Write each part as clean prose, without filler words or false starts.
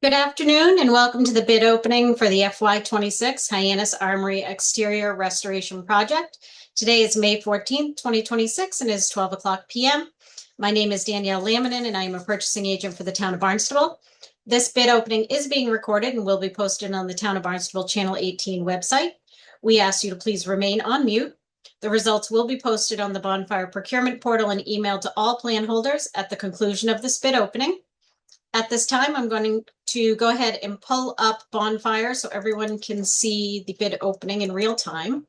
Good afternoon and welcome to the bid opening for the FY26 Hyannis Armory Exterior Restoration Project. Today is May 14th, 2026 and it is 12 o'clock p.m. My name is Danielle Laminin and I am a purchasing agent for the town of Barnstable. This bid opening is being recorded and will be posted on the town of Barnstable Channel 18 website. We ask you to please remain on mute. The results will be posted on the bonfire procurement portal and emailed to all plan holders at the conclusion of this bid opening. At this time, I'm going to go ahead and pull up Bonfire so everyone can see the bid opening in real time.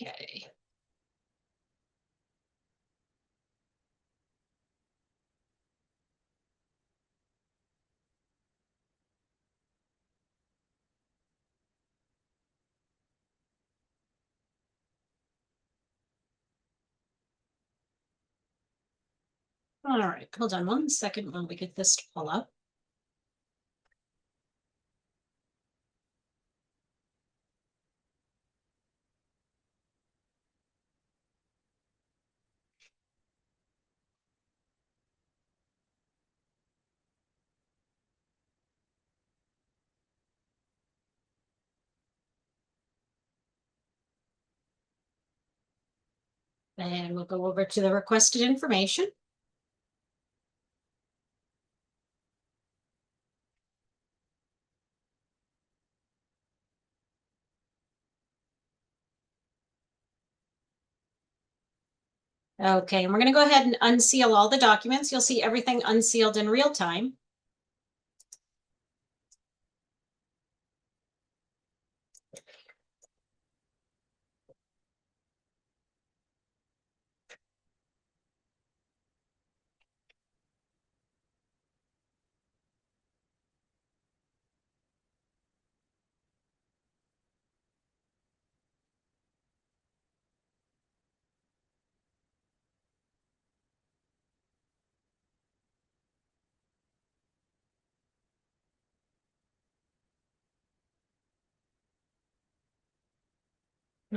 Okay. All right, hold on one second while we get this to pull up. And we'll go over to the requested information. Okay, and we're going to go ahead and unseal all the documents. You'll see everything unsealed in real time.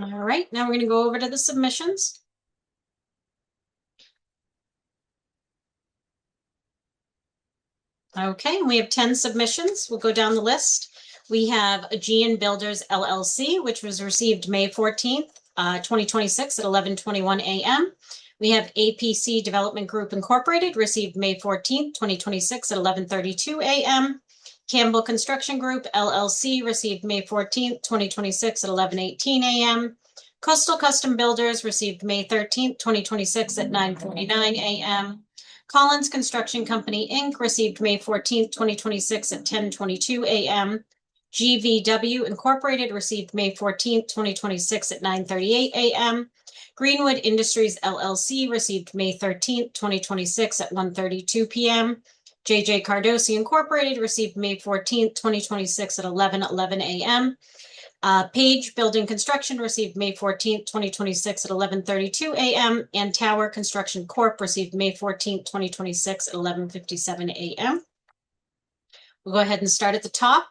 All right, now we're going to go over to the submissions. Okay, we have 10 submissions. We'll go down the list. We have Aegean Builders LLC, which was received May 14th, 2026 at 11:21 a.m. We have APC Development Group Incorporated, received May 14th, 2026 at 11:32 a.m. Campbell Construction Group LLC, received May 14th, 2026 at 11:18 a.m. Coastal Custom Builders, received May 13th, 2026 at 9:49 a.m. Collins Construction Company, Inc., received May 14th, 2026 at 10:22 a.m. GVW Incorporated, received May 14th, 2026 at 9:38 a.m. Greenwood Industries, LLC, received May 13th, 2026 at 1:32 p.m. JJ Cardosi Incorporated, received May 14th, 2026 at 11:11 a.m. Page Building Construction received May 14th, 2026 at 11:32 a.m. and Tower Construction Corp. received May 14th, 2026 at 11:57 a.m. We'll go ahead and start at the top.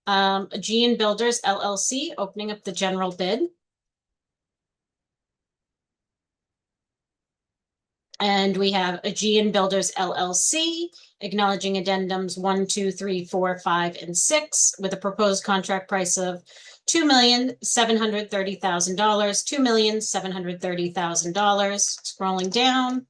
Aegean Builders LLC, opening up the general bid. And we have Aegean Builders LLC, acknowledging addendums 1, 2, 3, 4, 5, and 6 with a proposed contract price of $2,730,000, $2,730,000. Scrolling down.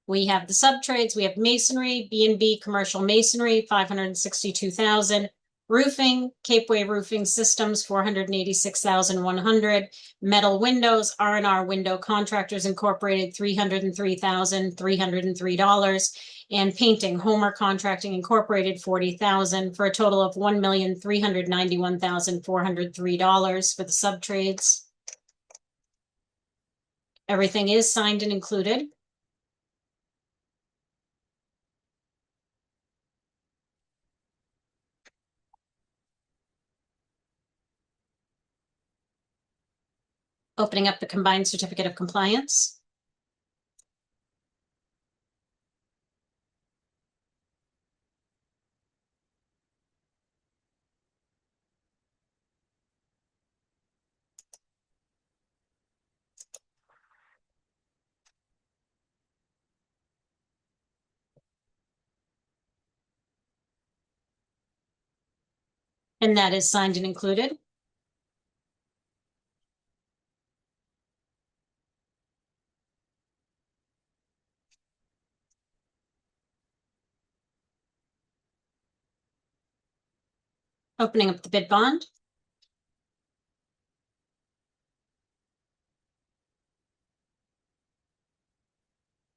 We have the subtrades. We have masonry, B&B commercial masonry, $562,000. Roofing, Capeway Roofing Systems, $486,100. Metal windows, R&R Window Contractors Incorporated, $303,303. And painting, Homer Contracting Incorporated, $40,000 for a total of $1,391,403 for the subtrades. Everything is signed and included. Opening up the combined certificate of compliance. And that is signed and included. Opening up the bid bond.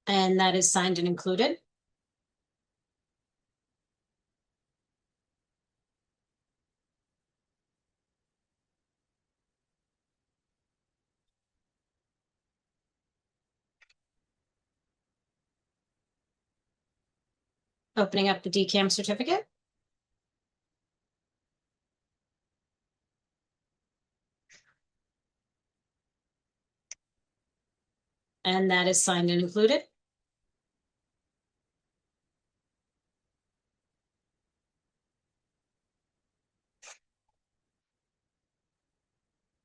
And that is signed and included. Opening up the DCAM certificate. And that is signed and included.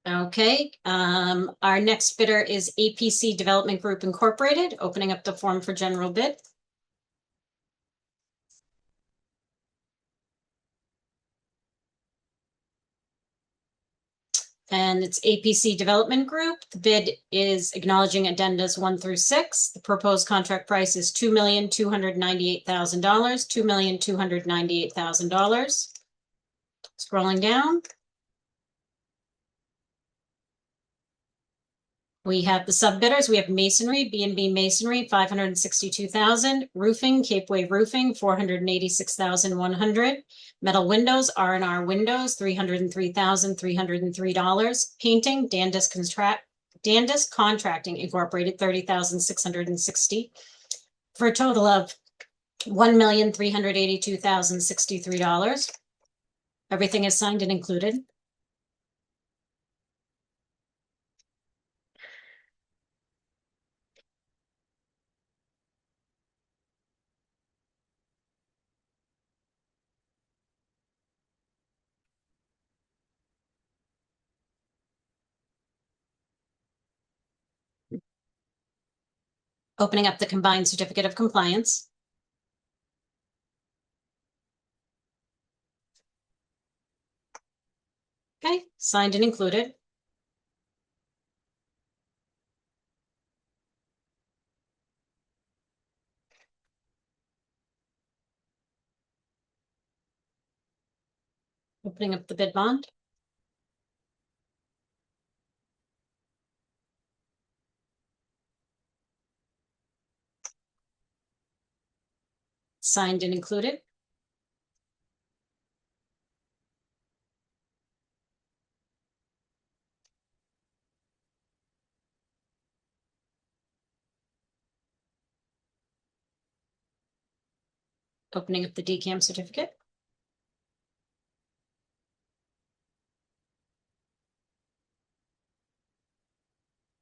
Okay, our next bidder is APC Development Group Incorporated, opening up the form for general bid. And it's APC Development Group. The bid is acknowledging addendas 1 through 6. The proposed contract price is $2,298,000, $2,298,000. Scrolling down. We have the sub bidders. We have masonry, B&B masonry, $562,000. Roofing, Cape Wave Roofing, $486,100. Metal windows, R&R windows, $303,303. Painting, Dandis Contracting Incorporated, $30,660. For a total of $1,382,063. Everything is signed and included. Opening up the combined certificate of compliance. Okay, signed and included. Opening up the bid bond. Signed and included. Opening up the DCAM certificate.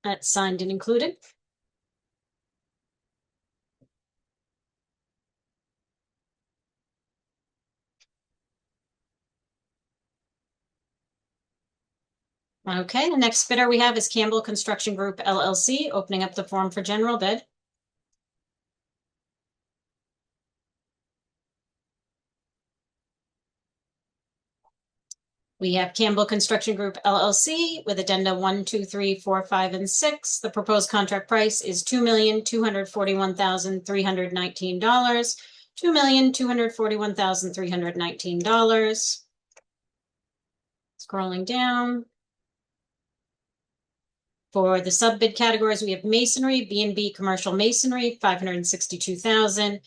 That's signed and included. Okay, the next bidder we have is Campbell Construction Group LLC, opening up the form for general bid. We have Campbell Construction Group LLC with addenda 1, 2, 3, 4, 5, and 6. The proposed contract price is $2,241,319. $2,241,319. Scrolling down. For the sub bid categories, we have masonry, B&B commercial masonry, $562,000.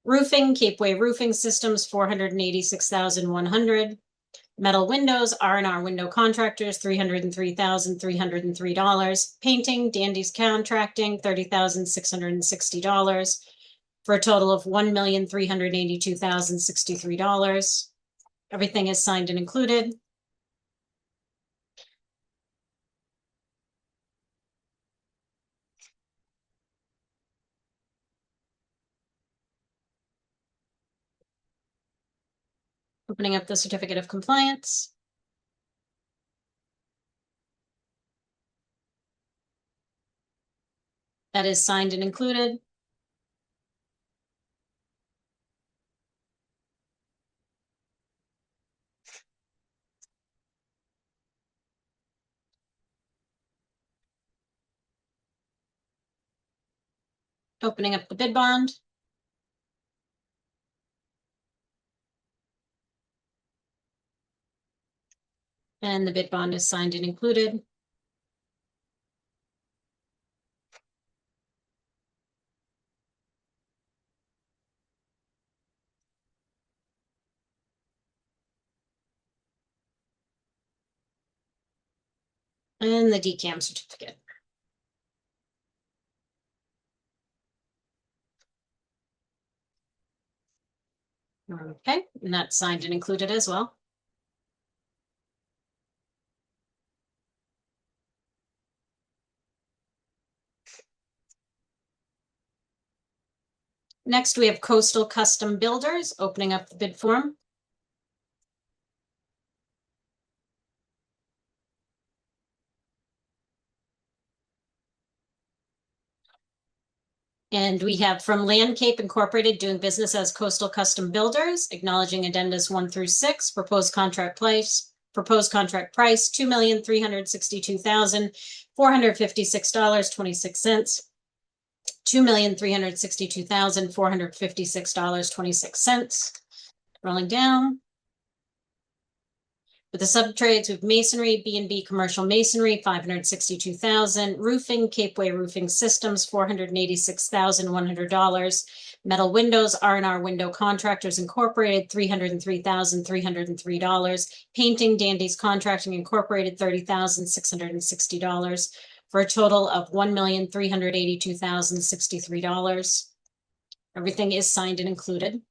Roofing, Cape Wave Roofing Systems, $486,100. Metal windows, R&R window contractors, $303,303. Painting, Dandy's Contracting, $30,660. For a total of $1,382,063. Everything is signed and included. Opening up the certificate of compliance. That is signed and included. Opening up the bid bond. And the bid bond is signed and included. And the DCAM certificate. Okay, and that's signed and included as well. Next, we have Coastal Custom Builders, opening up the bid form. And we have from Landcape Incorporated, doing business as Coastal Custom Builders, acknowledging addendas 1 through 6, proposed contract price, $2,362,456.26. $2,362,456.26. Rolling down. With the subtrades, we have masonry, B&B commercial masonry, $562,000, roofing, Capeway Roofing Systems, $486,100, metal windows, R&R Window Contractors Incorporated, $303,303, painting, Dandy's Contracting Incorporated, $30,660, for a total of $1,382,063. Everything is signed and included.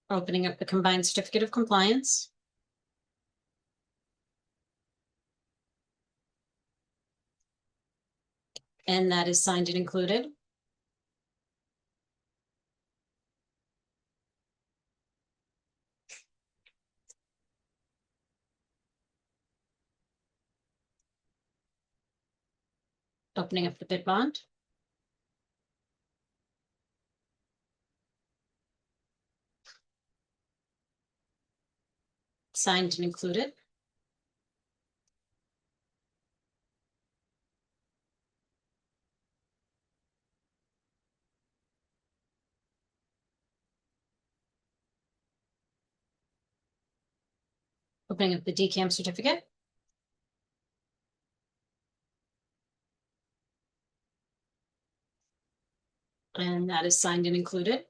Opening up the combined certificate of compliance. And that is signed and included. Opening up the bid bond. Signed and included. Opening up the DCAM certificate. And that is signed and included.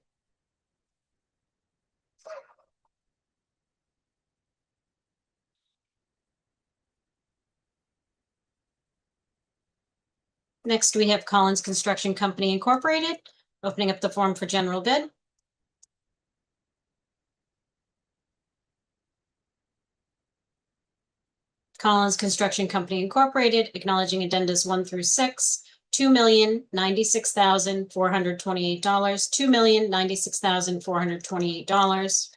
Next, we have Collins Construction Company Incorporated, opening up the form for general bid. Collins Construction Company Incorporated, acknowledging addendas 1 through 6, $2,096,428, $2,096,428.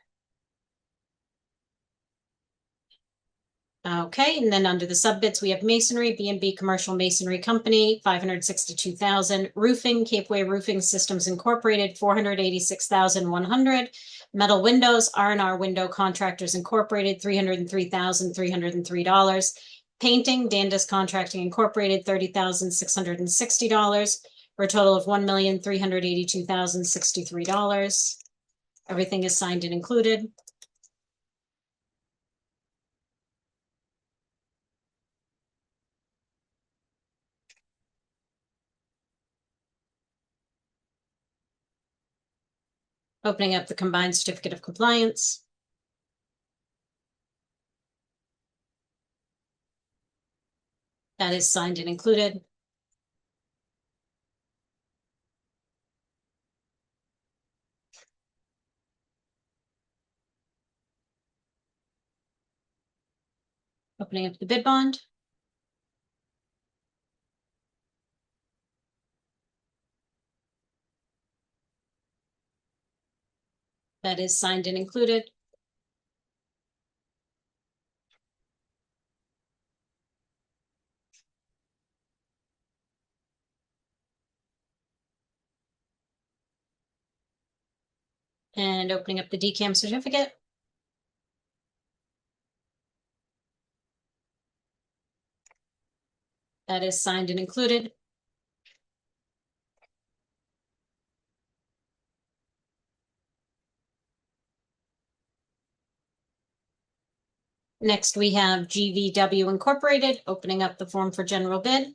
Okay, and then under the subbids, we have masonry, B&B Commercial Masonry Company, $562,000, roofing, Capeway Roofing Systems Incorporated, $486,100, metal windows, R&R Window Contractors Incorporated, $303,303, painting, Dandy's Contracting Incorporated, $30,660, for a total of $1,382,063. Everything is signed and included. Opening up the combined certificate of compliance. That is signed and included. Opening up the bid bond. That is signed and included. And opening up the DCAM certificate. That is signed and included. Next, we have GVW Incorporated, opening up the form for general bid.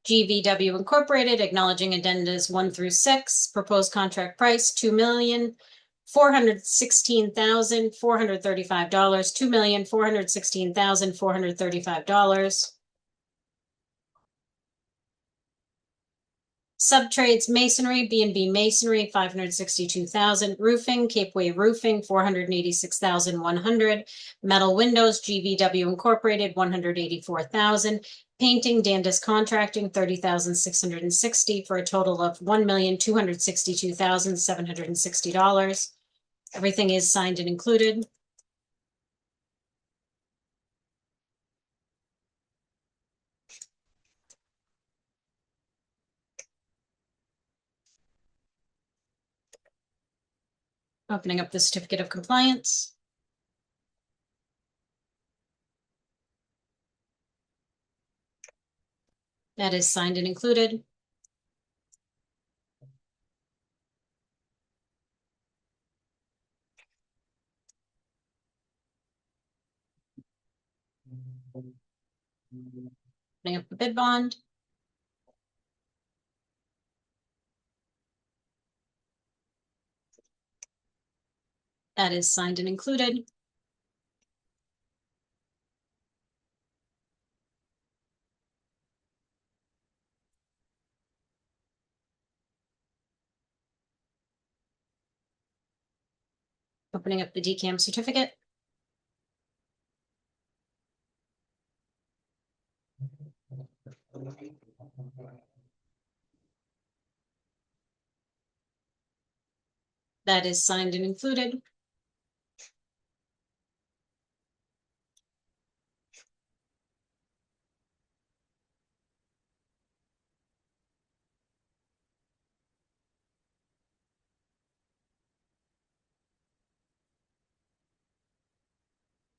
GVW Incorporated, acknowledging addendas 1 through 6, proposed contract price $2,416,435, $2,416,435. Subtrades masonry, B&B masonry, $562,000. Roofing, Capeway Roofing, $486,100. Metal windows, GVW Incorporated, $184,000. Painting, Dandis Contracting, $30,660 for a total of $1,262,760. Everything is signed and included. Opening up the certificate of compliance. That is signed and included. Opening up the bid bond. That is signed and included. Opening up the DCAM certificate. That is signed and included.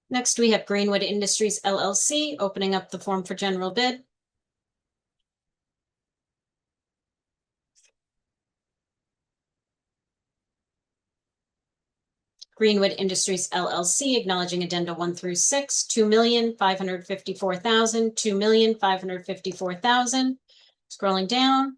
Next, we have Greenwood Industries LLC, opening up the form for general bid. Greenwood Industries LLC, acknowledging addenda 1 through 6, $2,554,000, $2,554,000. Scrolling down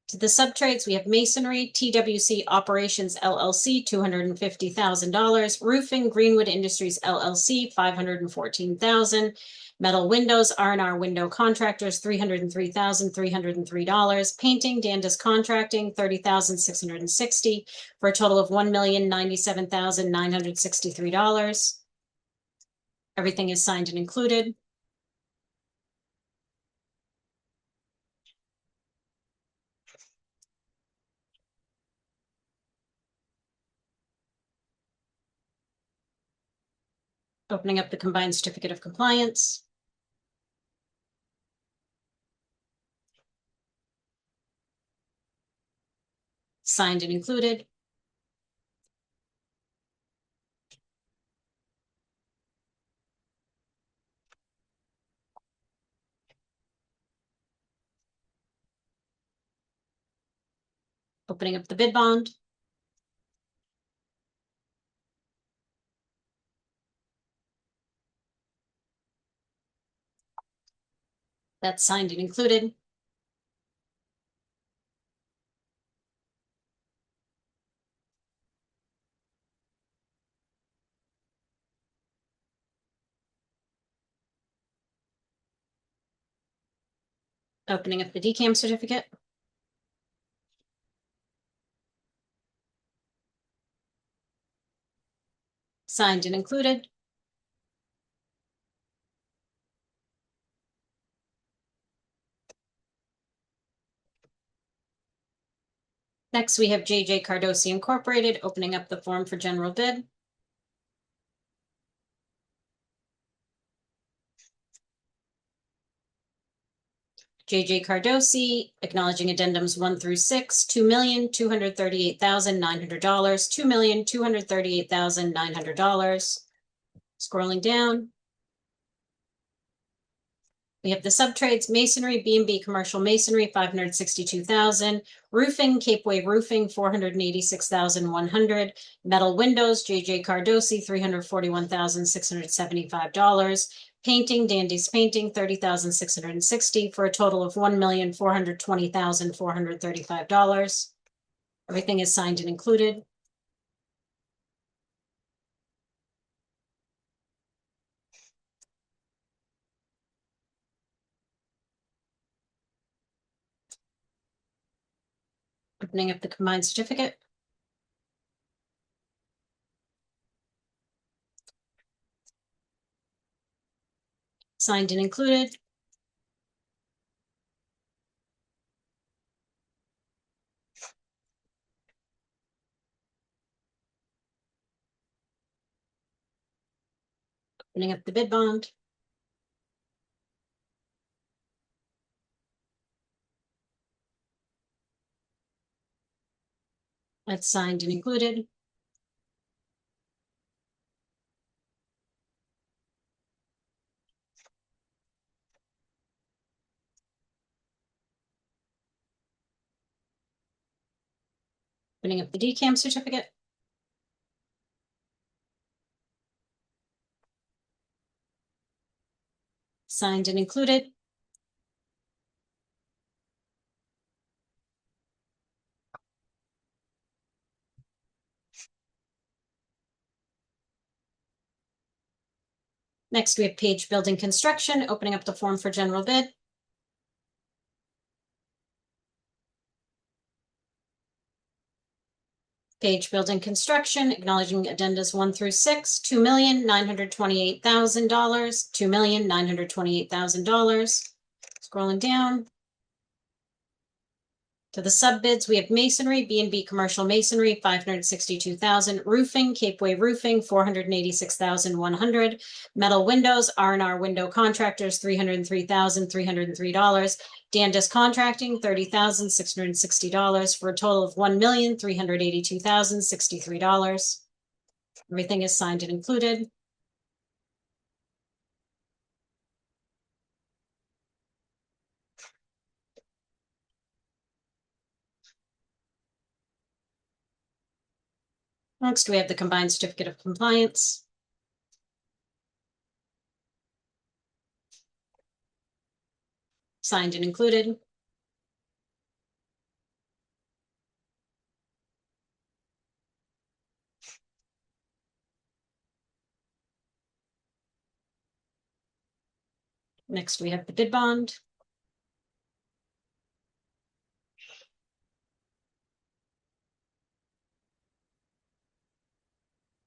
to the subtrades, we have masonry, TWC Operations LLC, $250,000. Roofing, Greenwood Industries LLC, $514,000. Metal windows, R&R Window Contractors, $303,303. Painting, Dandis Contracting, $30,660 for a total of $1,097,963. Everything is signed and included. Opening up the combined certificate of compliance. Signed and included. Opening up the bid bond. That's signed and included. Opening up the DCAM certificate. Signed and included. Next, we have J.J. Cardosi Incorporated, opening up the form for general bid. J.J. Cardosi, acknowledging addendums 1 through 6, $2,238,900, $2,238,900. Scrolling down. We have the subtrades, masonry, B&B commercial masonry, $562,000, roofing, Cape Way roofing, $486,100, metal windows, J.J. Cardosi, $341,675, painting, Dandy's Painting, $30,660, for a total of $1,420,435. Everything is signed and included. Opening up the combined certificate. Signed and included. Opening up the bid bond. That's signed and included. Opening up the DCAM certificate. Signed and included. Next, we have Page Building Construction, opening up the form for general bid. Page Building Construction, acknowledging addendas 1 through 6, $2,928,000, $2,928,000. Scrolling down. To the sub bids, we have masonry, B&B commercial masonry, $562,000, roofing, Cape Way roofing, $486,100, metal windows, R&R window contractors, $303,303, Dandis Contracting, $30,660, for a total of $1,382,063. Everything is signed and included. Next, we have the combined certificate of compliance. Signed and included. Next, we have the bid bond.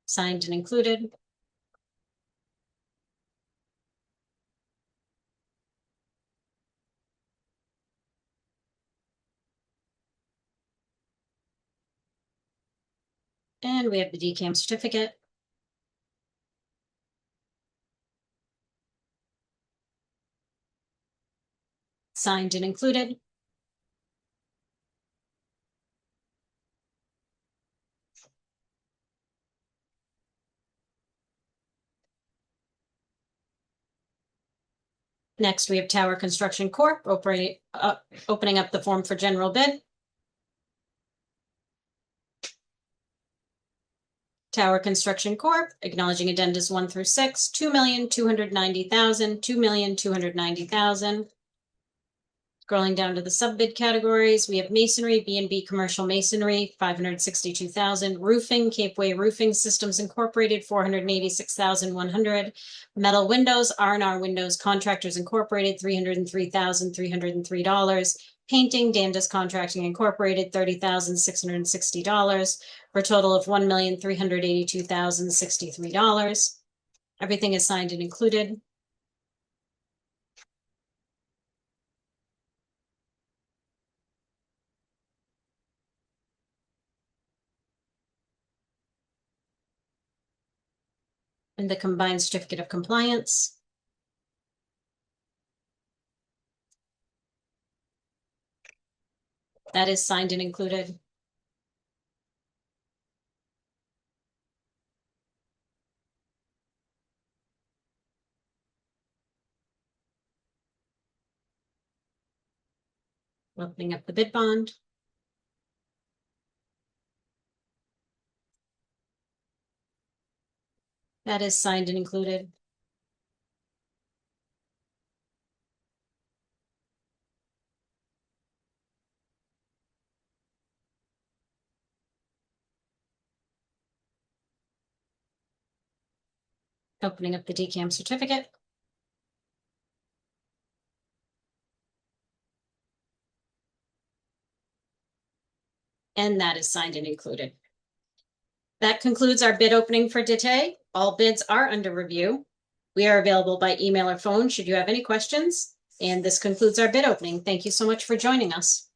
Signed and included. And we have the DCAM certificate. Signed and included. Next, we have Tower Construction Corp. opening up the form for general bid. Tower Construction Corp. acknowledging addendas 1 through 6, $2,290,000, $2,290,000. Scrolling down to the sub bid categories, we have masonry, B&B commercial masonry, $562,000, roofing, Cape Way Roofing Systems Incorporated, $486,100, metal windows, R&R Windows Contractors Incorporated, $303,303, Painting, Dandas Contracting Incorporated, $30,660 for a total of $1,382,063. Everything is signed and included. And the combined certificate of compliance. That is signed and included. Opening up the bid bond. That is signed and included. Opening up the DCAM certificate. And that is signed and included. That concludes our bid opening for today. All bids are under review. We are available by email or phone should you have any questions. And this concludes our bid opening. Thank you so much for joining us.